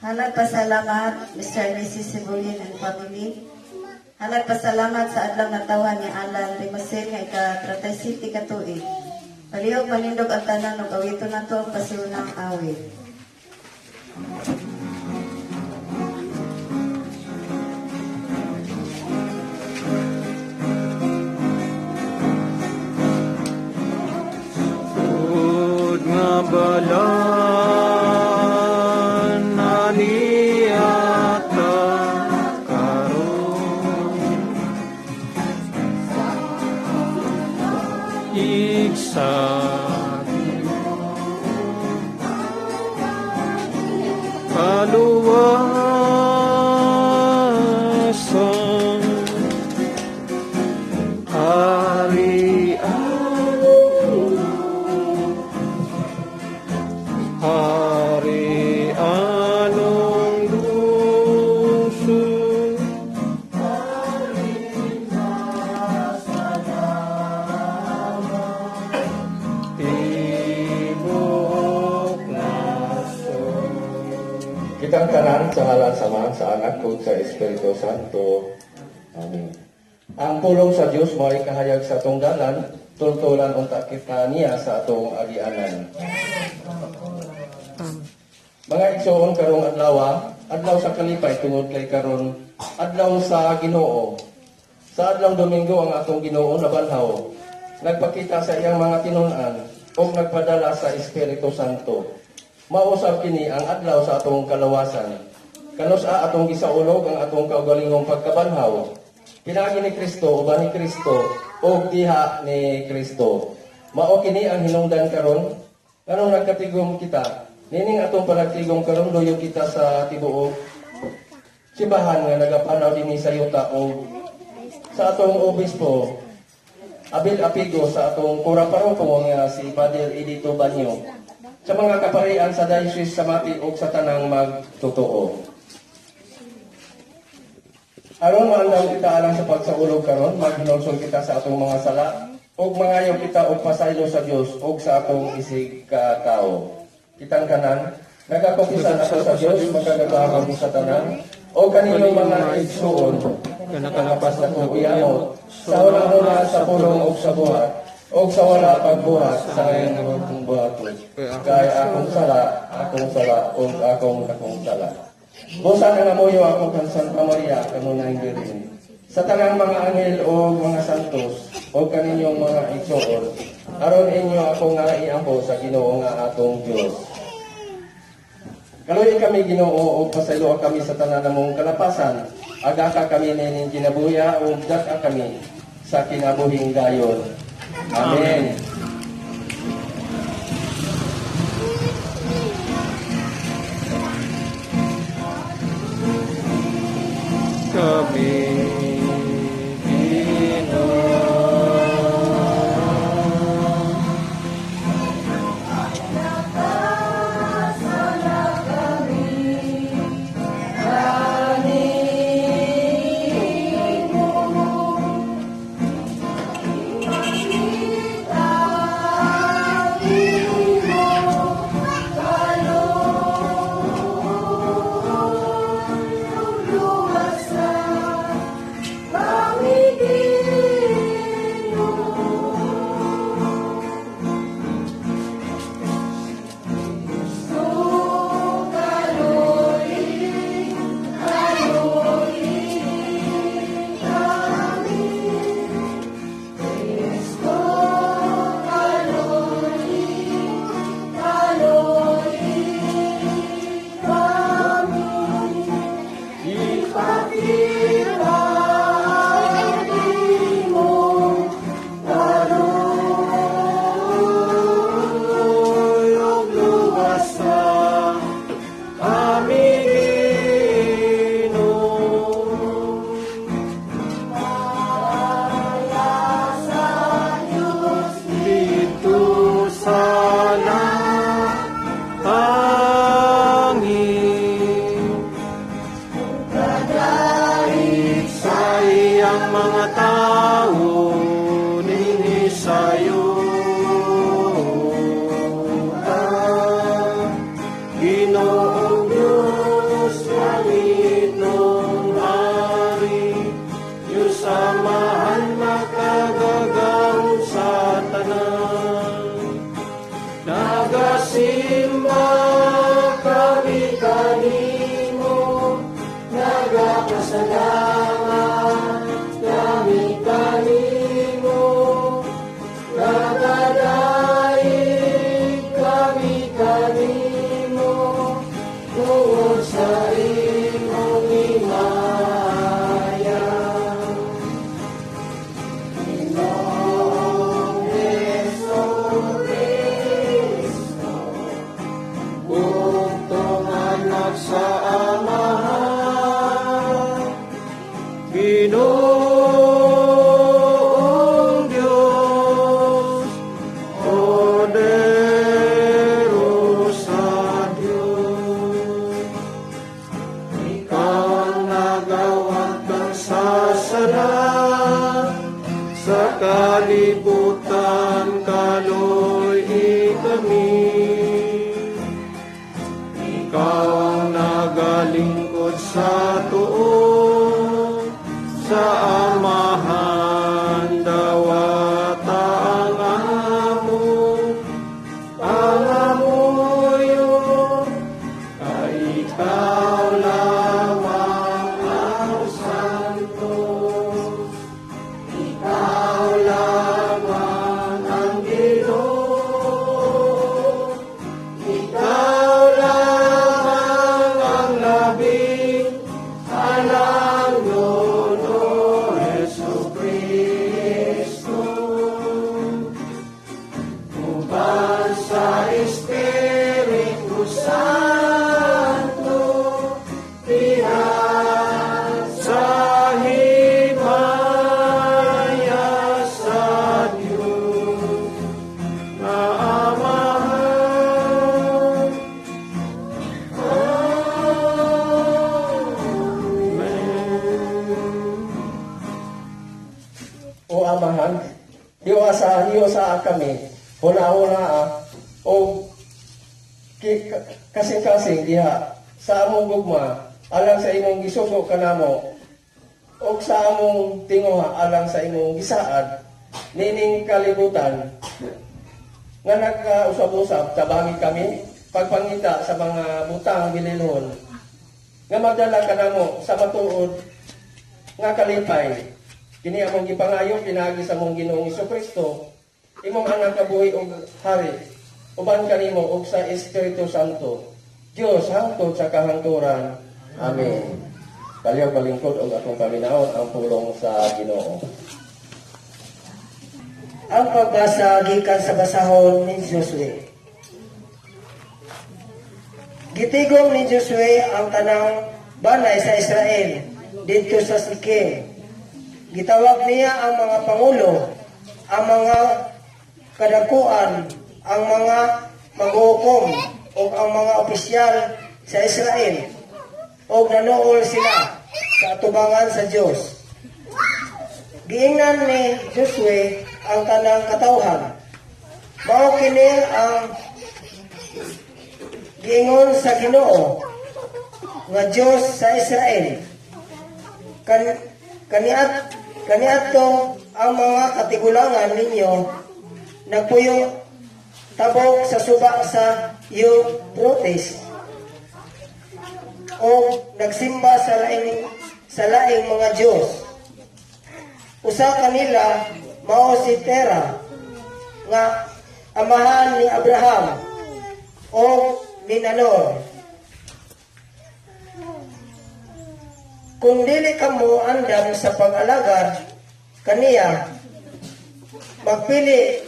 Hanag pasalamat, Mr. and Mrs. Sibuyin and family. Hanag pasalamat sa adlaw nga tawhan ni Alan Rimasin nga ika-37 ka tuig. Palihog manindog ang tanan ug awito nato ang pasiunang awit.Ud nga balan naniyata karon iksa kaluwasan Hari anong lungsod Tibok nasod. Kitang tanan sa ngalan sa Ama, sa Anak ug sa Espiritu Santo. Amen. Ang pulong sa Dios mao'y kahayag sa atong dalan, tultulan unta kita niya sa atong agianan. Mga igsoon karong adlaw sa kalipay tungod kay karon adlaw sa Ginoo. Sa adlaw Domingo ang atong Ginoo nabanhaw. Nagpakita sa iyang mga tinun-an o nagpadala sa Espiritu Santo. Mausab kini ang adlaw sa atong kalawasan. Kanus-a atong gisaulog ang atong kaugalingong pagkabanhaw. Pinagi ni Kristo uban ni Kristo o diha ni Kristo. Mao kini ang hinungdan karon kanong nagkatigom kita. Nining atong panagtigom karon loyo kita sa tibuok simbahan nga nagapanaw dinhi sa yuta o sa atong obispo Abil Apigo, sa atong kura paroko nga si Padre Edito Banyo, sa mga kaparian sa Diocese sa Mati ug sa tanang magtotoo. Aron maandam kita alang sa pagsaulog karon, maghinulsol kita sa atong mga sala ug mangayo kita og pasaylo sa Dios ug sa atong isig ka tawo. Kitang kanan, nagakumpisan ako sa Diyos, magkagagawa kami sa tanan, o kaninyong mga igsuon, nakalapas na kong iyamot, sa wala-wala sa pulong o sa buhat, o sa wala pagbuhat, sa ngayon ng akong buhaton. Kaya akong sala, o akong sala. Busa na namuyo ako kan Santa Maria, kanunay Virgin. Sa tanang mga anghel o mga santos, o kaninyong mga igsuon, aron inyo ako nga iampo sa Ginoo nga atong Diyos. Kaluoy kami Ginoo o pasaylo kami sa tanan namong kalapasan. Aga kami ning kinabuya o daka kami sa kinabuhing dayon. Amen. Kami Ginoong Diyos. kanimo nagapasalamat, kami kanimo nagadaig, kami kanimo tungod sa imong himaya. Ginoong Jesucristo, bugtong anak sa Amahan, Ginoong Diyos, Cordero sa Diyos, Ikaw ang nagawad kang sasala sa kalibutan, kaloy kami. Ikaw ang nagalingkod sa tuon, sa Amahan dawata ang amuyo, kay ikaw lamang ang santo, ikaw lamang ang Ginoo, ikaw lamang ang labing alam Lolo Jesucristo. Uban sa Espiritu Santo, tira sa himaya sa Diyos na Amahan. O Amahan, hiyo sa kami, huna-huna o kasing-kasing diha sa among gugma alang sa imong gisugo kanamo o sa among tinguha alang sa imong gisaad nining kalibutan nga nagkausap-usap tabangi kami pagpangita sa mga butang bililhon nga magdala kanamo sa matuod nga kalipay. Kini among gipangayo pinagi sa mong Ginoong Jesucristo, imong anak kabuhi og hari, uban kanimo og sa Espiritu Santo, Dios hangtod sa kahangturan. Amen. Kaliyaw balingkod og atong paminaon ang pulong sa Ginoo. Ang pagbasa gikan sa basahon ni Josue. Gitigom ni Josue ang tanang banay sa Israel dito sa Sikem. Gitawag niya ang mga pangulo, ang mga kadakuan, ang mga maghukom o ang mga opisyal sa Israel o nanuol sila sa atubangan sa Diyos. Giingnan ni Josue ang tanang katawhan. Mao kini ang giingon sa Ginoo nga Diyos sa Israel. Kaniadto ang mga katigulangan ninyo nagpuyo tabok sa suba sa Euphrates o nagsimba sa laing mga Diyos. Usa kanila mao si Tera nga amahan ni Abraham o ni Nanor. Kung dili kamo andam sa pag-alagad kaniya, magpili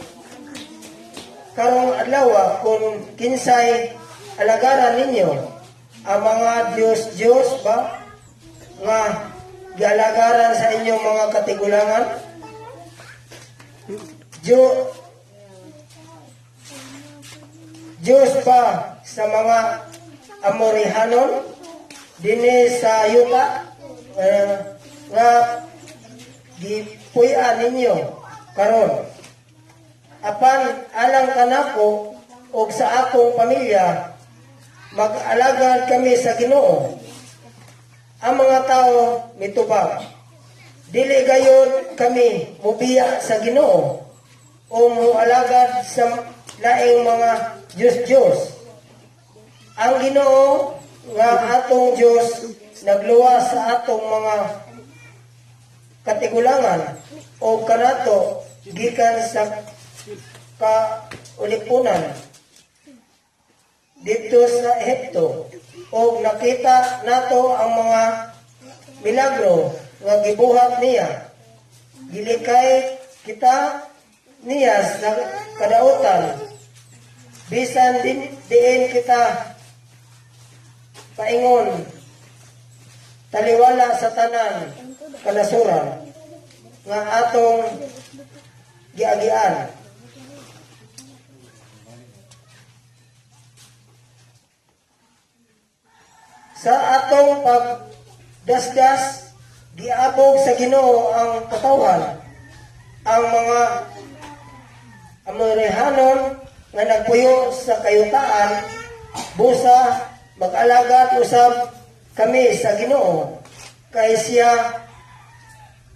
karong adlaw kung kinsay alagaran ninyo ang mga Diyos ba nga gialagaran sa inyong mga katigulangan. Diyos ba sa mga Amorihanon dinhi sa yuta nga gipuy-an ninyo karon. Apan alang kanako og sa akong pamilya mag-alagad kami sa Ginoo. Ang mga tao mitubag, dili gayon kami mubiya sa Ginoo o mualagad sa laing mga Diyos. Ang Ginoo nga atong Diyos nagluwas sa atong mga katigulangan o kanato gikan sa kaulipunan dito sa Ehipto o nakita nato ang mga milagro nga gibuhat niya. Gilikay kita niya sa kadautan. Bisan diin kita paingon taliwala sa tanan kanasuran nga atong giagian. Sa atong pagdasdas, giabog sa Ginoo ang katawan, ang mga Amorihanon nga nagpuyo sa kayutaan, busa mag-alagat usab kami sa Ginoo, kay siya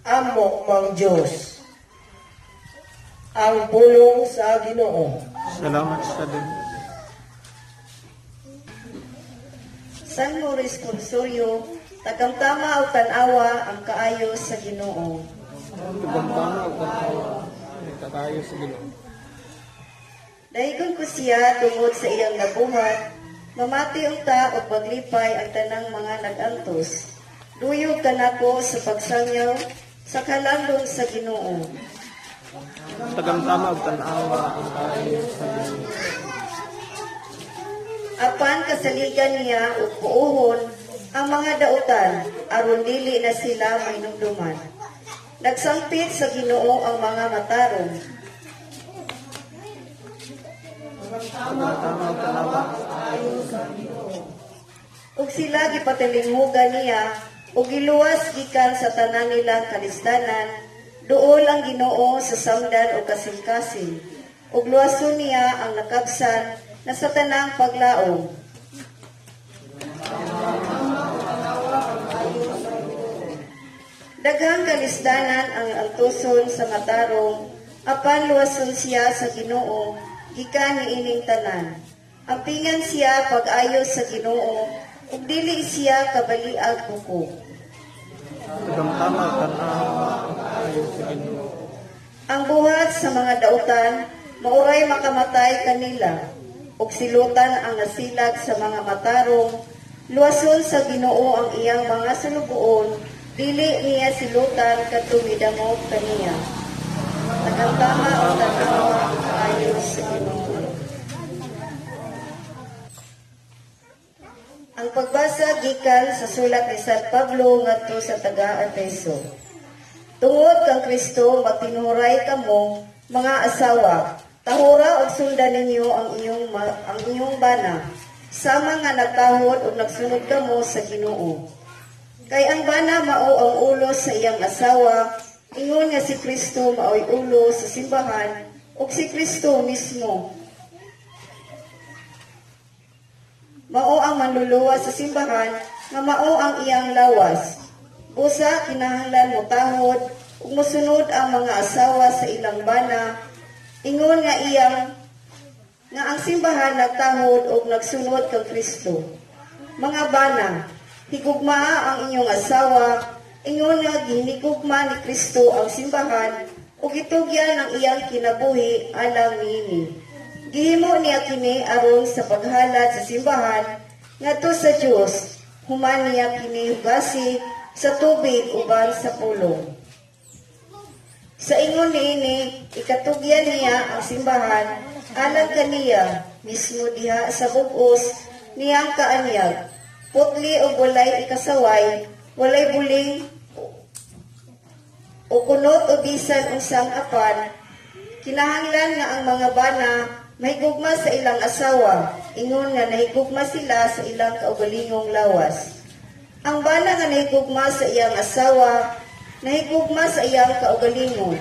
amo mang Diyos. Ang pulong sa Ginoo. Salamat sa din. San Maurice Consurio, tagamtama o tanawa ang kaayo sa Ginoo. Tugamtama o tanawa. Kakayo sa Ginoo. Dahigon ko siya tungod sa iyang nabuhat, mamati unta o paglipay ang tanang mga nagantos. Duyog kanako sa pagsangyaw sa kalandong sa Ginoo. Tagamtama o tanawa ang kaayo sa Ginoo. Apan kasaligan niya o puuhon ang mga dautan, aron dili na sila mainumduman. Nagsangpit sa Ginoo ang mga matarong. Tagamtama o tanawa. Ug sila gipatilinghugan niya o giluwas gikan sa tanan nilang kalistanan, duol ang Ginoo sa samdan o kasing-kasing. Ug luwason niya ang nakabsan na sa tanang paglaom. Daghang kalisdanan ang altuson sa matarong, apan luwason siya sa Ginoo, gikan niining tanan. Ampingan siya pag-ayo sa Ginoo, ug dili siya kabaliag buko. Tagamtama o tanawa ang kaayo sa Ginoo. Ang buhat sa mga dautan, mauray makamatay kanila, ug silutan ang nasilag sa mga matarong, luwason sa Ginoo ang iyang mga salugoon, dili niya silutan kadto midamog kaniya. Tagamtama o tanawa ang kaayo sa Ginoo. Ang pagbasa gikan sa sulat ni San Pablo ngadto sa taga-Efeso. Tungod kang Kristo magtinuray kamo mga asawa, tahura og sundan ninyo ang inyong bana, sama nga nagtahod ug nagsunod kamo sa Ginoo. Kay ang bana mao ang ulo sa iyang asawa, ingon nga si Kristo mao'y ulo sa simbahan ug si Kristo mismo mao ang manluluwas sa simbahan nga mao ang iyang lawas. Busa kinahanglan mo tahod ug mosunod ang mga asawa sa ilang bana, ingon nga ang simbahan nagtahod ug nagsunod kang Kristo. Mga bana, higugmaa ang inyong asawa, ingon nga ginigugma ni Kristo ang simbahan ug gitugyan ang iyang kinabuhi alang niini. Gihimo niya kini aron sa paghalad sa simbahan ngadto sa Dios, human niya kini hugasi sa tubig uban sa pulong. Sa ingon niini, ikatugyan niya ang simbahan alang kaniya mismo diha sa bug-os niyang kaanyag. Putli o walay ikasaway, walay buling o kunot o bisan unsang apan, kinahanglan nga ang mga bana mahigugma sa ilang asawa, ingon nga nahigugma sila sa ilang kaugalingong lawas. Ang bana nga nahigugma sa iyang asawa, nahigugma sa iyang kaugalingon.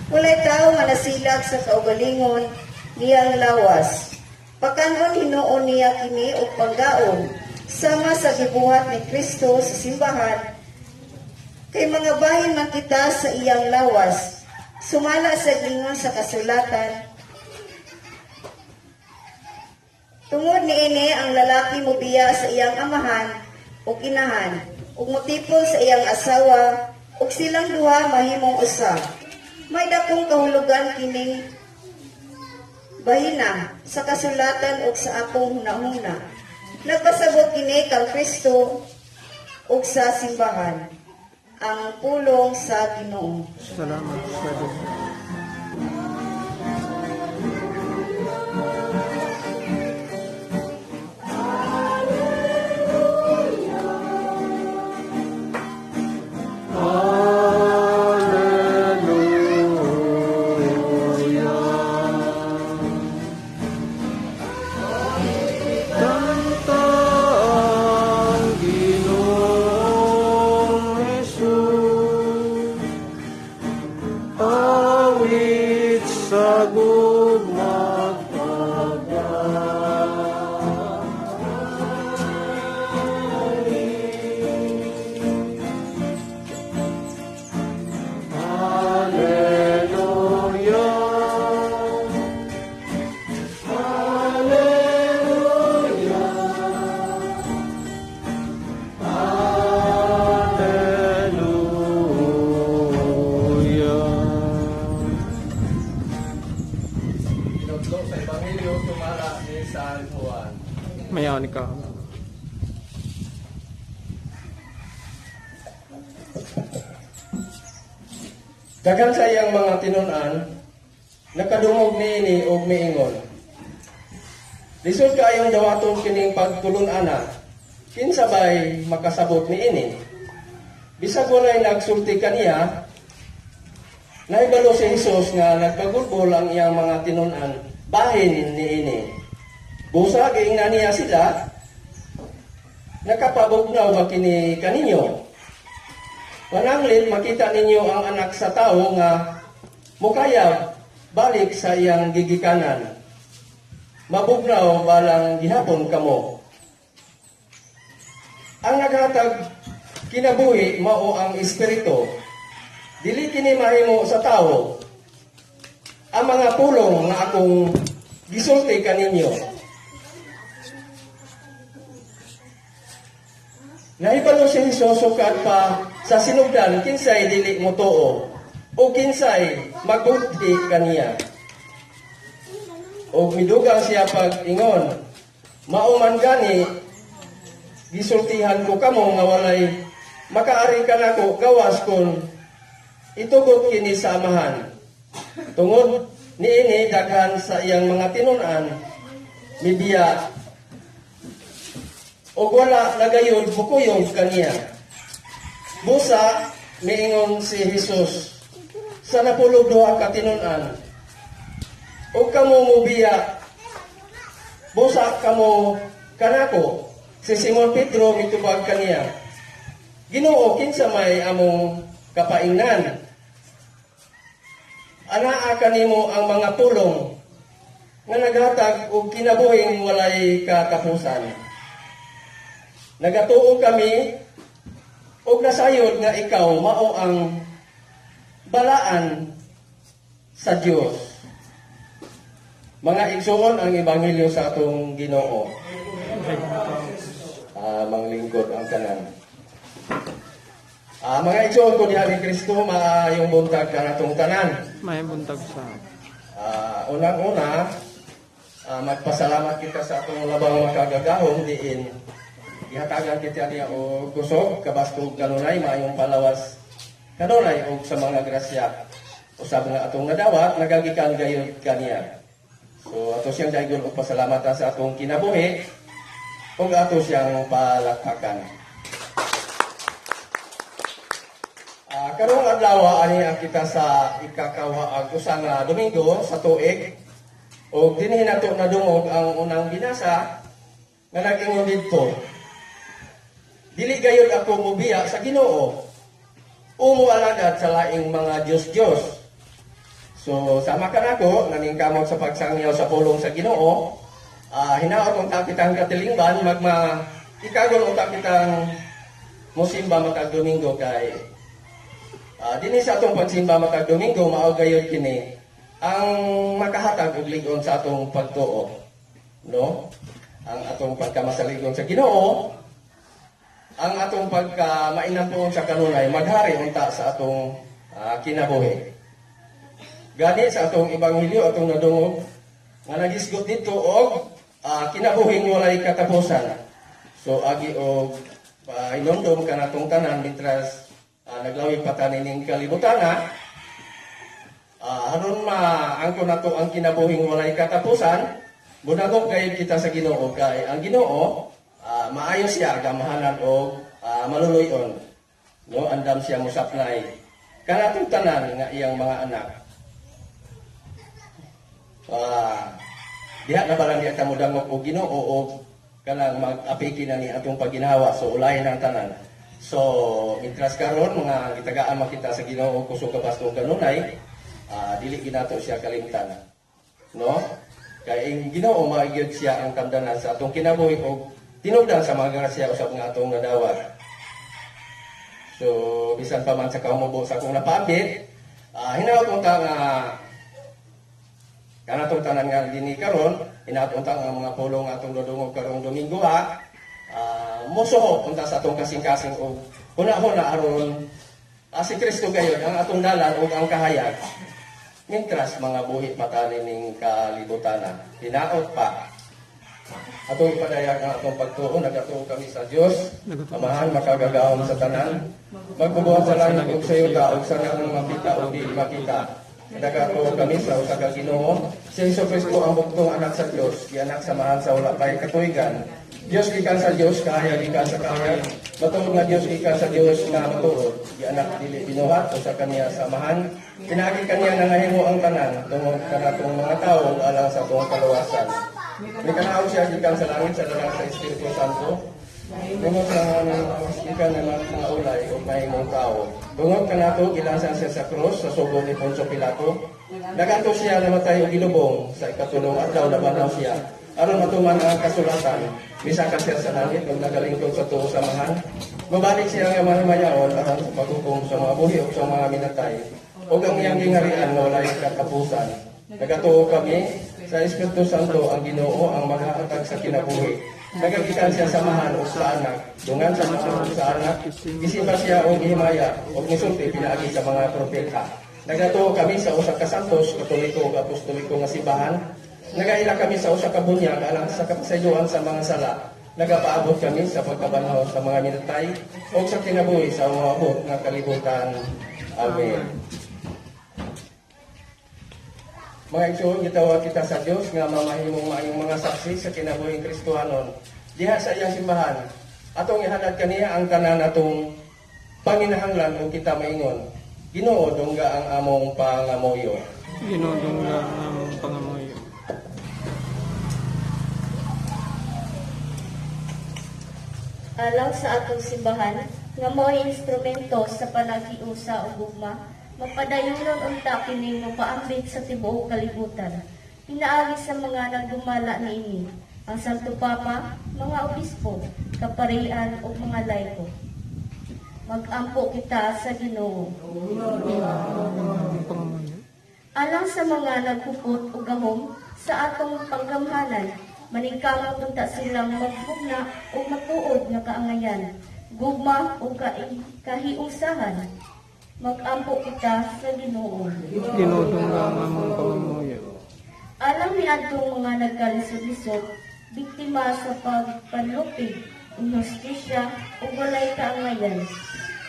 Walay tao nga nasilag sa kaugalingon niyang lawas. Pakanon hinuon niya kini og panggaon, sama sa gibuhat ni Kristo sa simbahan. Kay mga bahin man kita sa iyang lawas, sumala sa gingon sa kasulatan, Tungod niini ang lalaki mobiya sa iyang amahan o inahan ug motipon sa iyang asawa ug silang duha mahimong usa. May dakong kahulugan kining bahina sa kasulatan ug sa atong hunahuna. Nagpasabot kini kang Kristo ug sa simbahan ang pulong sa Ginoo. Salamat sa Diyos. Kanta ang Ginoong Jesus, awit sa gugmag Hallelujah. Tinutlo sa Ebanghelyo tumala ni San Juan. Mayaw ka. Daghang sa iyang mga tinun-an, nakadungog niini og miingon. Lisod kaayong dawaton kining pagtulun-ana, kinsa bay makasabot niini? Bisag walay nagsulti kaniya, naibalo si Jesus nga nagpagulbol ang iyang mga tinun-an, bahin niini. Busa giingnan niya sila, nakapabugnaw ba kini kaninyo? Pananglit makita ninyo ang anak sa tao nga mukayab balik sa iyang gigikanan. Mabugnaw balang gihapon kamo. Ang naghatag kinabuhi mao ang espiritu. Dili kini mahimo sa tao. Ang mga pulong nga akong gisulti kaninyo. Naibalo si Jesus sukat pa sa sinugdan kinsay dili mo tuo o kinsay magbukti kaniya. O midugang siya pag ingon, mauman gani gisultihan ko kamo nga walay makaari ka nako gawas kun itugot kini sa amahan. Tungod niini daghan sa iyang mga tinun-an mibiya o wala nagayod bukuyog kaniya. Busa, miingon si Jesus, sa napulog duha ka tinun-an, o kamo mubiya, busa kamo kanako, si Simon Pedro mitubag kaniya. Ginoo, kinsa may among kapaingnan. Anaa kanimo ang mga pulong nga naghatag og kinabuhing walay katapusan. Nagatuo kami og nasayod nga ikaw mao ang balaan sa Dios. Mga igsoon ang ebanghelyo sa atong Ginoo. Manglingkod ang tanan. Mga igsoon ko diha ni Kristo, maayong buntag ka natong tanan. May buntag sa Unang-una, magpasalamat kita sa atong labang makagagahom diin. Ihatagan kita niya o kusog, kabastog kanunay, maayong palawas kanunay o sa mga grasya. Usab nga atong nadawat, nagagikan gayod kaniya. So ato siyang daigol o pasalamat sa atong kinabuhi o ato siyang palakpakan. Karong adlaw ani kita sa ikakawaag usa nga Domingo sa tuig o dinhi nato nadungog ang unang binasa nga nag-ingon didto. Dili gayud ako mubiya sa Ginoo. Umo alagad sa laing mga Diyos-Diyos. So sama ka nako naningkamot sa pagsangyaw sa pulong sa Ginoo. Hinaot unta kitang katilingban ikagon unta kitang musimba matag Domingo kay dinhi sa atong pagsimba matag Domingo mao gayud kini ang makahatag og lig-on sa atong pagtuo. No? ang atong pagkamasaligon sa Ginoo, ang atong pagkamainampuon sa kanunay maghari unta sa atong kinabuhi. Gani sa atong ebanghelyo atong nadungog nga nagisgot dito og kinabuhing walay katapusan. So agi og inondom kanatong tanan mitras naglawi pa tanining kalibutan aron maangkon nato ang kinabuhing walay katapusan. Bunagok kay kita sa Ginoo kay ang Ginoo maayo siya gamahanan og maluluyon. No, andam siya musapnay kanatong tanan nga iyang mga anak. Diha na balang diha ta mudangog og Ginoo og kanang mag-apiki na ni atong pagginhawa so ulayan ang tanan. So mitras karon mga gitagaan makita sa Ginoo kusog kabastong kanunay, dili ginato siya kalimtan. No? Kay ang Ginoo maigid siya ang kamdanan sa atong kinabuhi og tinubdan sa mga grasya usab nga atong nadawat. So bisan pa man sa kaumubo sa akong napambit, hinaut unta nga kanatong tanan nga dini karon, hinaut unta nga mga pulong atong dudungog karong Domingo musuho unta sa atong kasing-kasing og huna-huna aron si Kristo gayud ang atong dalan ug ang kahayag. Mintras mga buhi matani ning kalibutan. Hinaot pa. Atong ipadayag ang atong pagtuon, nagatuo kami sa Dios, amahan makagagahom sa tanan, magbubuhat sa langit ug sa yuta ug sa nang makita ug di makita. Nagatuo kami sa usa ka Ginoo, si Jesucristo ang bugtong anak sa Dios, gianak samahan sa wala pay katuigan. Dios gikan sa Dios, kahayag gikan sa kahayag. Matuod nga Dios gikan sa Dios nga matuod. Gianak dili binuhat o sa kaniya samahan. Pinagi kaniya na nahimo ang tanan tungod kanatong mga tawo alang sa buong kaluwasan. May kanaog siya gikan sa langit sa dalang sa Espiritu Santo. Tungod sa gikan ng mga ulay o mahimong tao. Tungod kanato gilansan siya sa krus sa sugo ni Poncio Pilato. Naganto siya namatay og gilubong sa ikatulong adlaw labanaw siya. Aron matuman ang kasulatan, misakan siya sa langit ug nagalingkod sa tuo samahan. Mabalik siya nga mahimayaon aron maghukom sa mga buhi ug sa mga minatay. Ug ang iyang gingarian nga walay katapusan. Nagatuo kami sa Espiritu Santo ang Ginoo ang maghahatag sa kinabuhi. Nagagikan siya samahan ug sa anak, dungan sa mga sa anak, gisipa siya og gihimaya ug misulti pinaagi sa mga propeta. Nagatuo kami sa usa ka santos, katoliko ug apostoliko nga simbahan. Nagaila kami sa usa ka bunyag alang sa kapasayloan sa mga sala. Nagapaabot kami sa pagkabanhaw sa mga minatay o sa kinabuhi sa mga abot nga kalibutan. Amen. Mga igsoon, gitawag kita sa Dios nga mamahimong maayong mga saksi sa kinabuhing Kristohanon. Diha sa iyang simbahan, atong ihalad kaniya ang tanan atong panginahanglan o kita maingon. Ginoo dungga ang among pangamuyo. Ginodong nga ang among pangamuyo. Alang sa atong simbahan, nga mo'y instrumento sa panagiusa o gugma, mapadayunon unta kining mapaambit sa tibuok kalibutan. Pinaagi sa mga nagdumala niini, ang Santo Papa, mga obispo, kaparian o mga laiko. Mag-ampo kita sa Ginoo. Pangamuyo. Alang sa mga nagkupot o gahom sa atong panggamhanan, maningkamot unta silang magbugna o matuod nga kaangayan, gugma o kahiusahan. Mag-ampo kita sa Ginoo. Ginodong nga ang among pangamuyo. Alang ni adtong mga nagkalisod-lisod, biktima sa pagpanlupig, injustisya o walay kaangayan,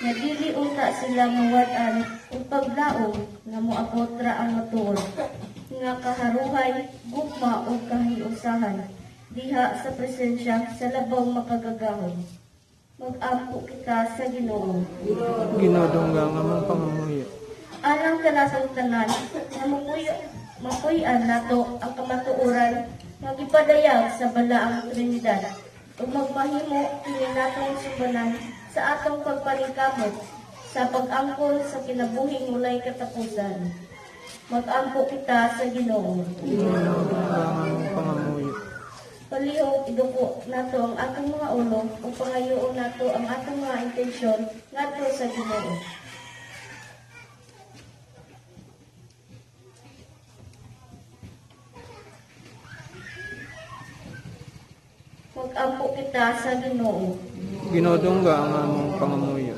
nga dili unta sila mawad-an o paglaom nga moabot ra ang matuod, nga kaharuhay, gugma o kahiusahan, diha sa presensya sa labaw makagagahon. Mag-ampo kita sa Ginoo. Ginodong nga ang among pangamuyo. Alang kanasang tanan, na mapuy-an nato ang kamatuoran nga gipadayag sa balaang Trinidad ug magpahimo kini natong sumbanan sa atong pagpaningkamot sa pag-angkon sa kinabuhing mulay katapusan. Mag-ampo kita sa Ginoo. Ginodong nga ang among pangamuyo. Palihog iduko nato ang atong mga ulo ug pangayoon nato ang atong mga intensyon ngadto sa Ginoo. mag-ampo kita sa Ginoo. Ginodongga ang among pangamuyo.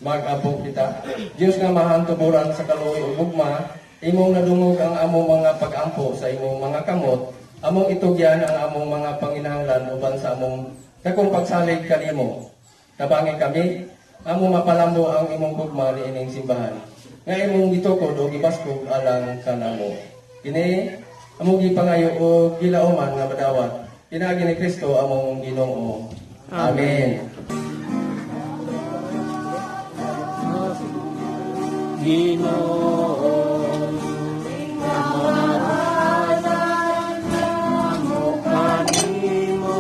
Mag-abog kita. Diyos nga mahang tuburan sa kaluoy ug gugma, imong nadungog ang among mga pag-ampo sa imong mga kamot, among itugyan ang among mga panginahanglan uban sa among dakong pagsalig kanimo. Tabangin kami, among mapalambo ang imong gugma niining simbahan. Nga imong gitukod o gibaskog alang kanamo. Kini among gipangayo o gilauman nga madawat. Pinaagi ni Kristo among Ginoo. Amen. Ginoo, amahalan mo kanimo,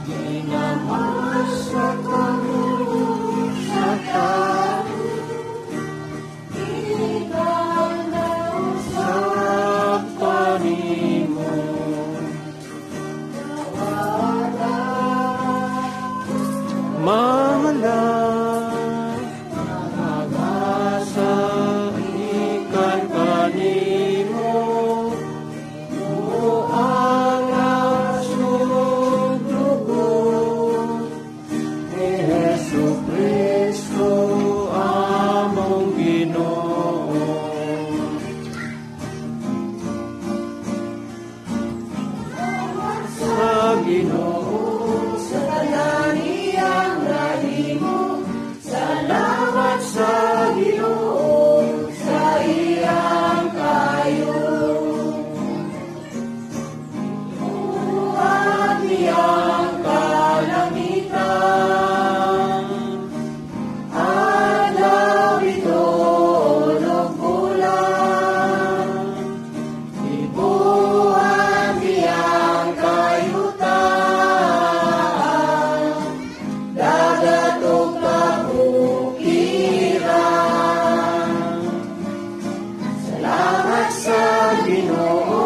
ginamos sa kamulusatan, sa kanimo. Mahalan, magasa ikan kanimo, ang asong dugo ni Hesu Kristo among Ginoo. Sa Ginoo, sa kananiyang rahimo, salamat sa Ginoo, sa iyang kayo. Buhat niyang kalangitan, adlaw ito ng bulan, ibuhat niyang kayutan, dagat o kabukiran. Salamat sa Ginoo,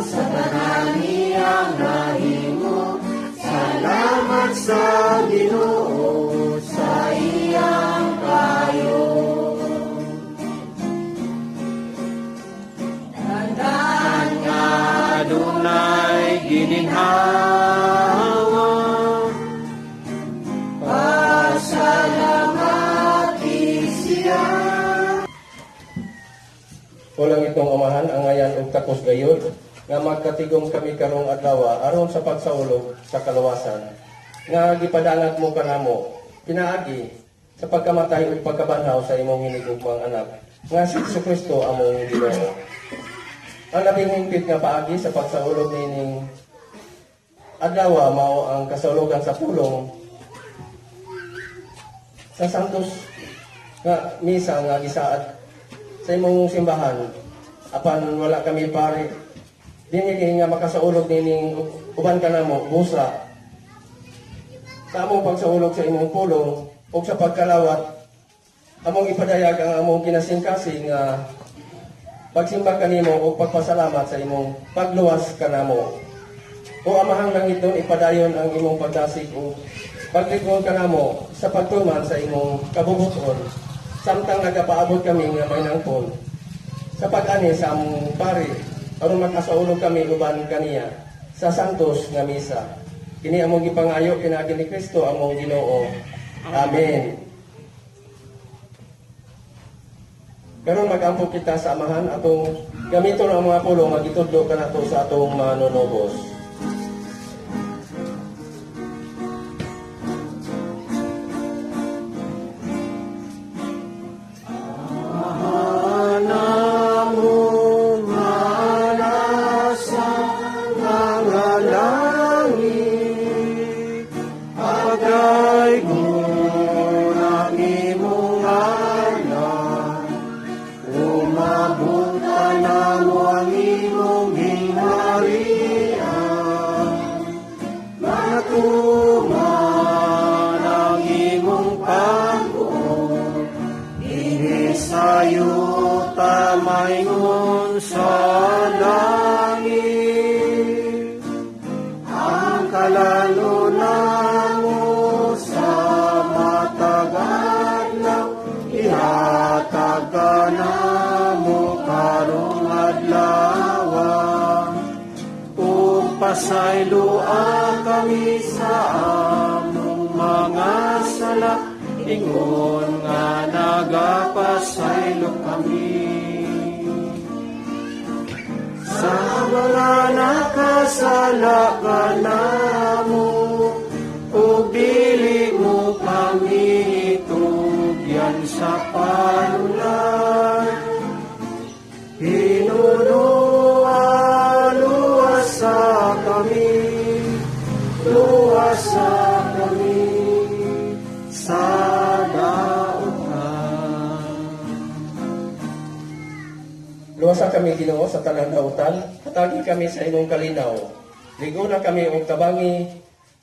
sa kananiyang rahimo. Salamat sa Ginoo, sa iyang kayo. Tandaan nga Adunay gininhawa, pasalamati siya. Walang itong amahan ang ngayan ug takos gayod nga magkatigom kami karong adlaw aron sa pagsaulog sa kalawasan nga gipadangat mo kanamo pinaagi sa pagkamatay ug pagkabanhaw sa imong hinigugmang anak nga si Kristo among Ginoo. Ang labing hingpit nga paagi sa pagsaulog nining adlaw mao ang kasaulogan sa pulong sa santos nga misa nga gisaad sa imong simbahan apan wala kami pare dinhi nga makasaulog nining uban kanamo busa sa among pagsaulog sa imong pulong ug sa pagkalawat among ipadayag ang among kinasingkasing nga pagsimba kanimo ug pagpasalamat sa imong pagluwas kanamo. O amahang langiton ipadayon ang imong pagdasig ug pagligong kanamo sa pagtuman sa imong kabubuton samtang nagapaabot kami nga may nangpon sa pag-ani sa among pari aron makasaulog kami uban kaniya sa santos nga misa. Kini among gipangayo pinaagi ni Kristo among Ginoo. Amen. Karon mag-ampo kita sa amahan atong gamiton ang mga pulong magitudlo kanato sa atong manunobos. Maingon sa langit, ang kalalo namo sa matagadlaw, ihatag ka namo karong adlaw, ug Pasaylua kami sa among mga sala, ingon nga nagapasaylo kami. Sa mga nakasala ka namo, ug dili mo kami itugyan sa panulan. Luwasa kami, luwasa kami sa dautan. Luwasa kami Ginoo sa tanan dautan, hatagi kami sa imong kalinaw. Ligo na kami og tabangi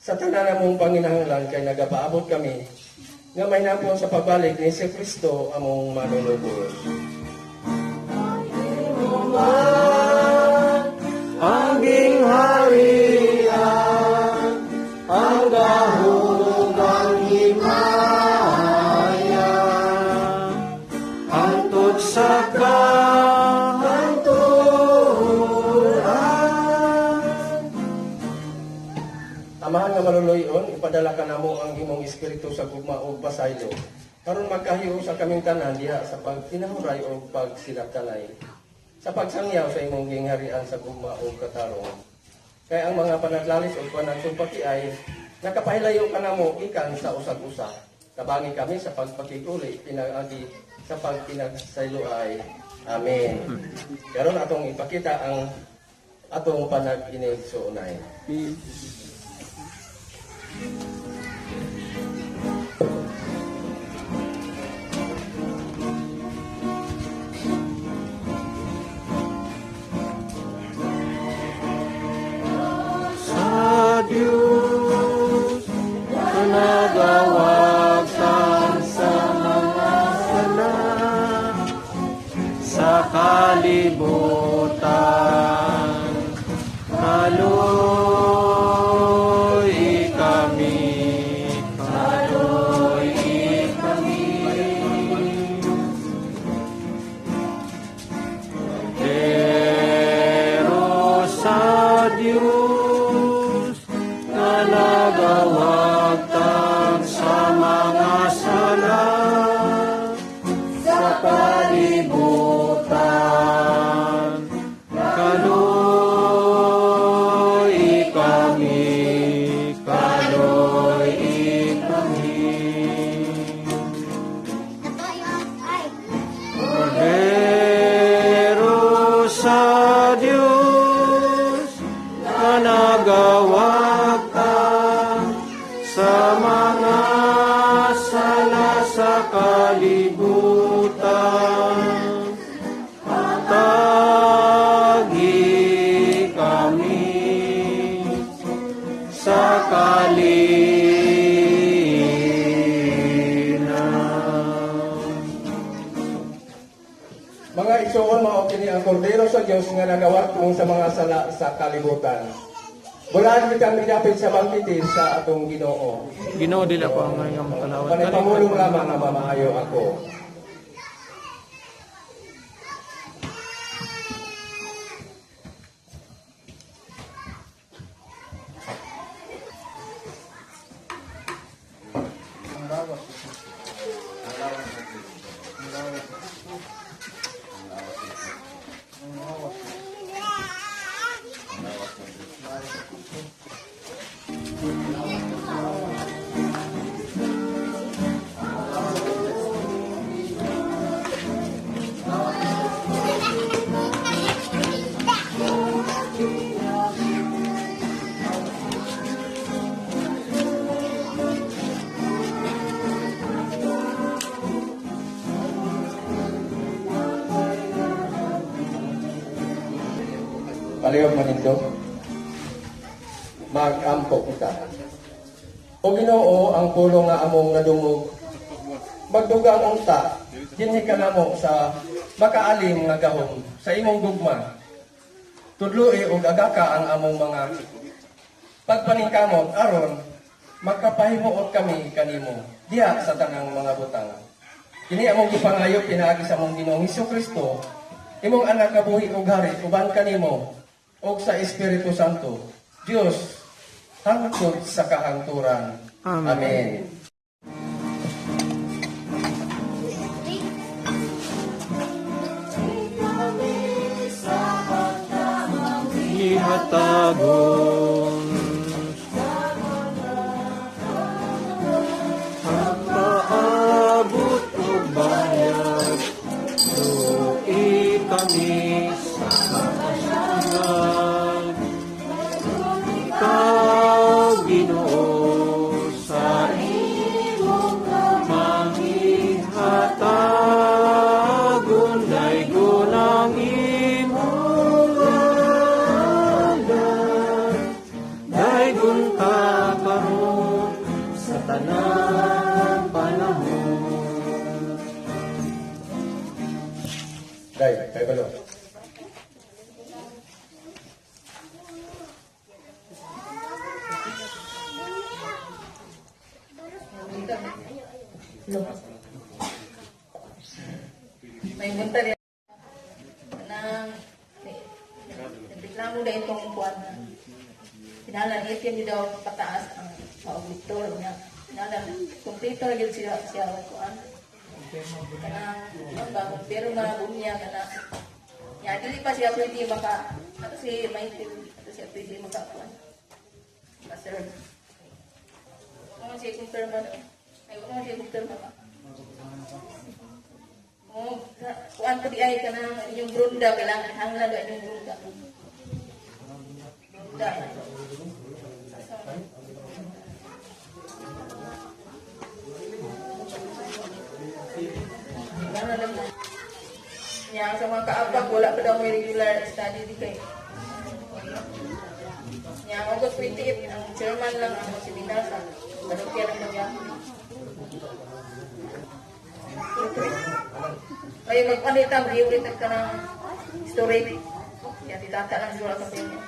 sa tanan namong panginahanglan kay nagapaabot kami nga may napon sa pagbalik ni si Kristo among manunubos. Ang gingharian, ang dahog, ang himaya, hangtod sa kahangturan. Amahan nga maluluyon, ipadala ka namo ang imong espiritu sa gugma o pasaylo. Karon magkahiyo sa kaming tanan diha sa pagtinahuray o pagsinaptanay. Sa pagsangyaw sa imong gingharian sa gugma o katarong. Kaya ang mga panaglalis o panagsumpa ay nakapahilayo ka namo ikan sa usag-usa. Tabangi kami sa pagpakikuli, pinag-agi sa pagpinagsaylo ay. Amen. Karon atong ipakita ang atong panag-inigsoonay. Sa Diyos na nagawag sa mga sala, sa kalibutan, kaloy kami, kaloy kami. Pero sa Diyos na nagawag sa mga sala, sa kalibutan, kaloy kami, kaloy kami. Pero sa Diyos na nagawag sa mga sala sa kalibutan, tagi kami sa kalinaw. Mga igsoon, mao kini ang kordero sa Dios nga nagawag kung sa mga sala sa kalibutan. Bulan kita midapit sa bangkiti sa atong Ginoo. Ginoo dili ako ang ngayong makalawat. Panipamulong lamang nga mamaayo ako. Palihog manindog, mag-ampo kita. O Ginoo ang pulong nga among nadungog, magdugang unta, dinhi ka namo sa makaalim nga gahom sa imong gugma. Tudloi og agaka ang among mga pagpaningkamot aron magkapahimuot kami kanimo diha sa tanang mga butang. Kini among gipangayop pinaagi sa among Ginoong Hesukristo, imong anak nga buhi ug hari uban kanimo og sa Espiritu Santo, Diyos hangtod sa kahangturan. Amen. Amen. Ihatagon pagpaabot o bayad tuig kami sa kasagal ikaw Ginoo sa imong manghihatagon daygon ang imong daygon ka karon sa tanang panahon. Day, kay balo. May bunta rin nang reklamo na itong buwan na sinalan itin daw pataas ang auditor niya sinalan kompleto rin siya kuan kanang pero malabong niya kana ya dili pa siya pwede maka ato si Michael ato siya pwede maka kuan sir mo siya confirm ay mo siya confirm ka oh, kuan ko di ay ka na inyong brunda, kailangan hanglan doon inyong brunda. Brunda. Gano'n lang na. Yan, sa mga kaabag, wala pa daw may regular study di kay. Yan, August 28, ang chairman lang ang si Binasa. Balokya lang na yan. Ay, magpalita, mag-iulit ka ng story. Yan, ditata lang siguro sa pinyo.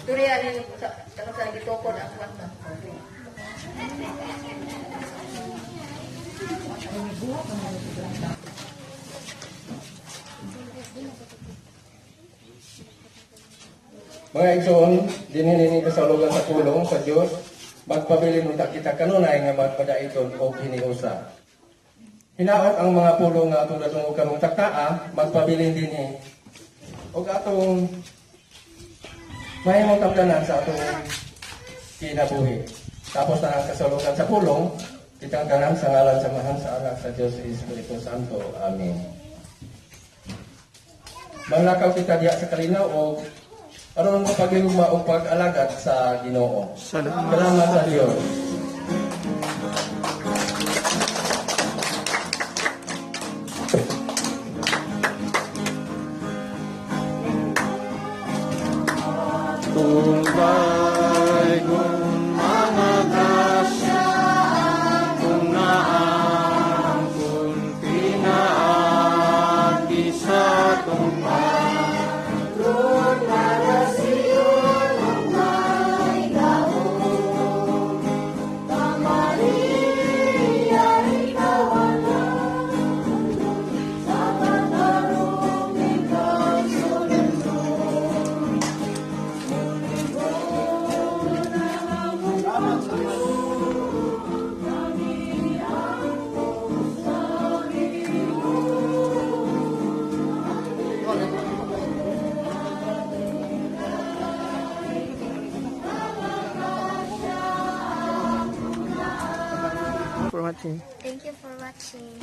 Story yan yung tanong sa nagitokod ang kwanta. Mga igsoon, dinhinini kasalugan sa tulong sa Diyos, magpabilin mo kita kanunay nga magpadaiton o hiniusa. Hinaot ang mga pulong nga atong datong karong taktaa, magpabilin din o atong mahimong tamdanan sa atong kinabuhi. Tapos na ang kasalugan sa pulong, kitang tanan sa ngalan sa mahal sa anak sa Diyos sa Espiritu Santo. Amen. Manglakaw kita diya sa kalinaw o aron mo pagiguma o pag-alagad sa Ginoo. Salamat sa Diyos. Tumbay kung mga grasya kung naan kung pinaagi sa tumpay for watching. Thank you for watching.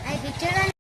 Ay, picture